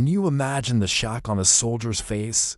Can you imagine the shock on a soldier's face,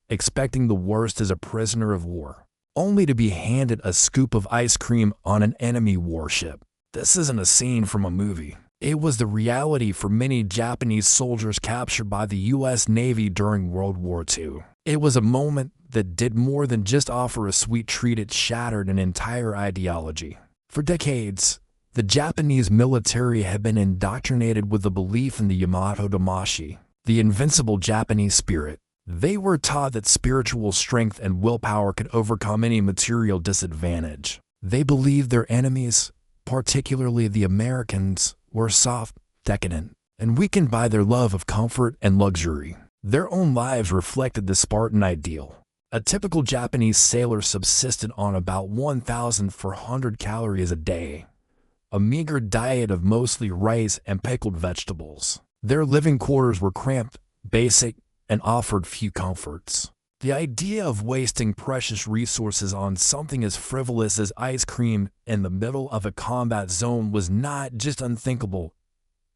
expecting the worst as a prisoner of war, only to be handed a scoop of ice cream on an enemy warship? This isn't a scene from a movie. It was the reality for many Japanese soldiers captured by the U.S. Navy during World War II. It was a moment that did more than just offer a sweet treat. It shattered an entire ideology. For decades, the Japanese military had been indoctrinated with the belief in the Yamato Damashi, the invincible Japanese spirit. They were taught that spiritual strength and willpower could overcome any material disadvantage. They believed their enemies, particularly the Americans, were soft, decadent, and weakened by their love of comfort and luxury. Their own lives reflected the Spartan ideal. A typical Japanese sailor subsisted on about 1,400 calories a day, a meager diet of mostly rice and pickled vegetables. Their living quarters were cramped, basic, and offered few comforts. The idea of wasting precious resources on something as frivolous as ice cream in the middle of a combat zone was not just unthinkable,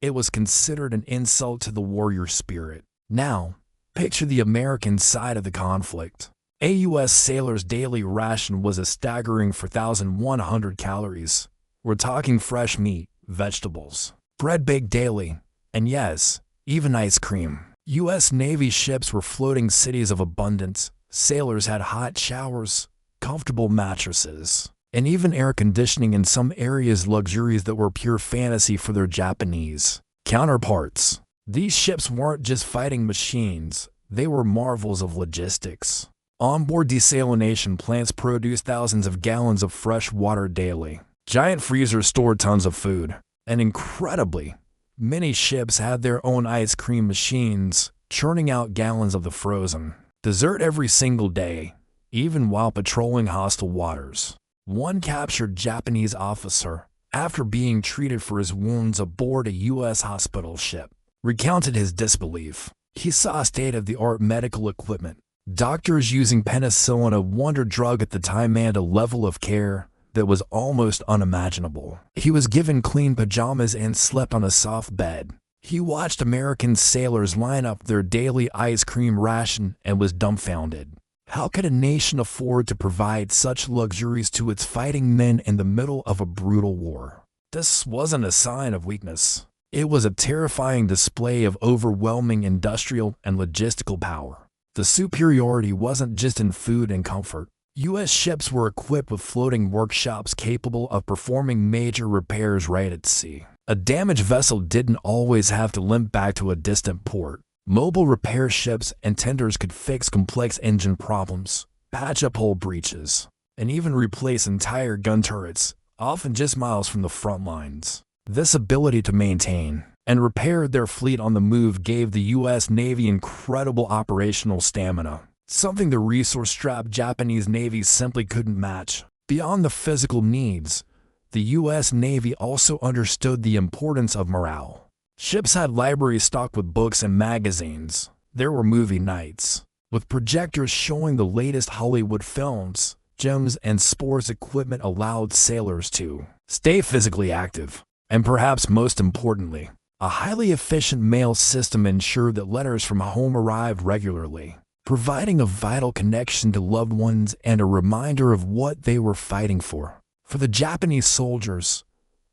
it was considered an insult to the warrior spirit. Now, picture the American side of the conflict. A U.S. sailor's daily ration was a staggering 4,100 calories. We're talking fresh meat, vegetables, bread baked daily, and yes, even ice cream. U.S. Navy ships were floating cities of abundance. Sailors had hot showers, comfortable mattresses, and even air conditioning in some areas, luxuries that were pure fantasy for their Japanese counterparts. These ships weren't just fighting machines, they were marvels of logistics. Onboard desalination plants produced thousands of gallons of fresh water daily. Giant freezers stored tons of food, and incredibly, many ships had their own ice cream machines, churning out gallons of the frozen dessert every single day, even while patrolling hostile waters. One captured Japanese officer, after being treated for his wounds aboard a U.S. hospital ship, recounted his disbelief. He saw state-of-the-art medical equipment, doctors using penicillin, a wonder drug at the time, and a level of care that was almost unimaginable. He was given clean pajamas and slept on a soft bed. He watched American sailors line up their daily ice cream ration and was dumbfounded. How could a nation afford to provide such luxuries to its fighting men in the middle of a brutal war? This wasn't a sign of weakness. It was a terrifying display of overwhelming industrial and logistical power. The superiority wasn't just in food and comfort. U.S. ships were equipped with floating workshops capable of performing major repairs right at sea. A damaged vessel didn't always have to limp back to a distant port. Mobile repair ships and tenders could fix complex engine problems, patch up hull breaches, and even replace entire gun turrets, often just miles from the front lines. This ability to maintain and repair their fleet on the move gave the U.S. Navy incredible operational stamina, something the resource-strapped Japanese Navy simply couldn't match. Beyond the physical needs, the U.S. Navy also understood the importance of morale. Ships had libraries stocked with books and magazines. There were movie nights, with projectors showing the latest Hollywood films. Gyms and sports equipment allowed sailors to stay physically active. And perhaps most importantly, a highly efficient mail system ensured that letters from home arrived regularly, providing a vital connection to loved ones and a reminder of what they were fighting for. For the Japanese soldiers,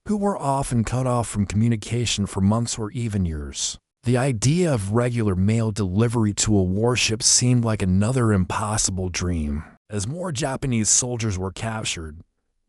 who were often cut off from communication for months or even years, the idea of regular mail delivery to a warship seemed like another impossible dream. As more Japanese soldiers were captured,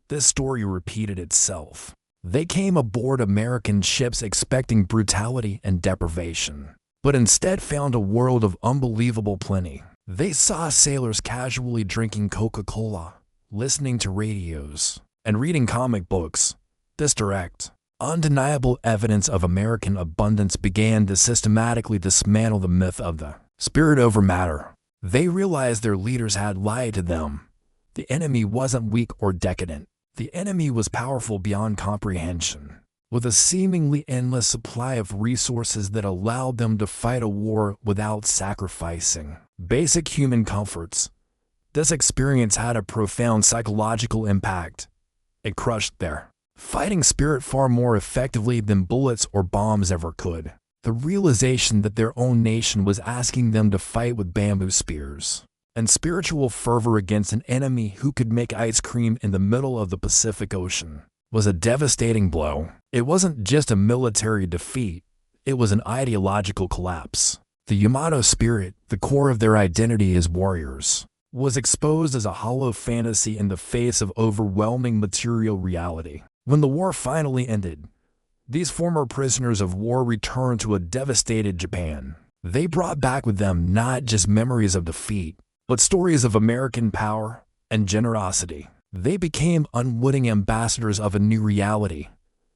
this story repeated itself. They came aboard American ships expecting brutality and deprivation, but instead found a world of unbelievable plenty. They saw sailors casually drinking Coca-Cola, listening to radios, and reading comic books. This direct, undeniable evidence of American abundance began to systematically dismantle the myth of the spirit over matter. They realized their leaders had lied to them. The enemy wasn't weak or decadent. The enemy was powerful beyond comprehension, with a seemingly endless supply of resources that allowed them to fight a war without sacrificing basic human comforts. This experience had a profound psychological impact. It crushed their fighting spirit far more effectively than bullets or bombs ever could. the realization that their own nation was asking them to fight with bamboo spears, and spiritual fervor against an enemy who could make ice cream in the middle of the Pacific Ocean was a devastating blow. It wasn't just a military defeat, it was an ideological collapse. The Yamato spirit, the core of their identity as warriors, was exposed as a hollow fantasy in the face of overwhelming material reality. When the war finally ended, these former prisoners of war returned to a devastated Japan. They brought back with them not just memories of defeat, but stories of American power and generosity. They became unwitting ambassadors of a new reality.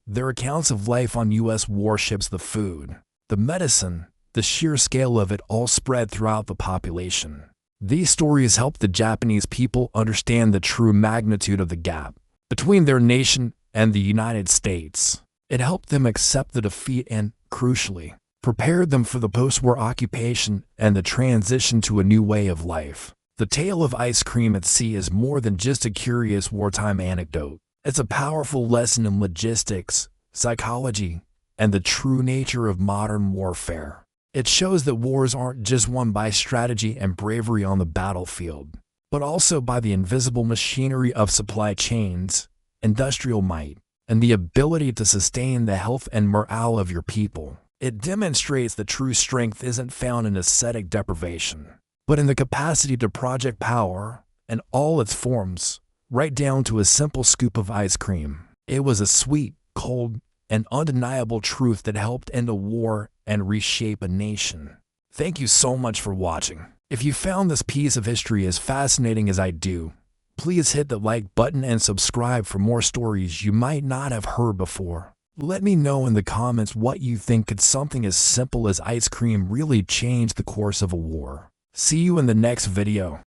Their accounts of life on U.S. warships, the food, the medicine, the sheer scale of it all spread throughout the population. These stories helped the Japanese people understand the true magnitude of the gap between their nation and the United States. It helped them accept the defeat and, crucially, prepared them for the post-war occupation and the transition to a new way of life. The tale of ice cream at sea is more than just a curious wartime anecdote. It's a powerful lesson in logistics, psychology, and the true nature of modern warfare. It shows that wars aren't just won by strategy and bravery on the battlefield, but also by the invisible machinery of supply chains, industrial might, and the ability to sustain the health and morale of your people. It demonstrates that true strength isn't found in ascetic deprivation, but in the capacity to project power in all its forms, right down to a simple scoop of ice cream. It was a sweet, cold, and undeniable truth that helped end a war and reshape a nation. Thank you so much for watching. If you found this piece of history as fascinating as I do, please hit the like button and subscribe for more stories you might not have heard before. Let me know in the comments what you think. Could something as simple as ice cream really change the course of a war? See you in the next video.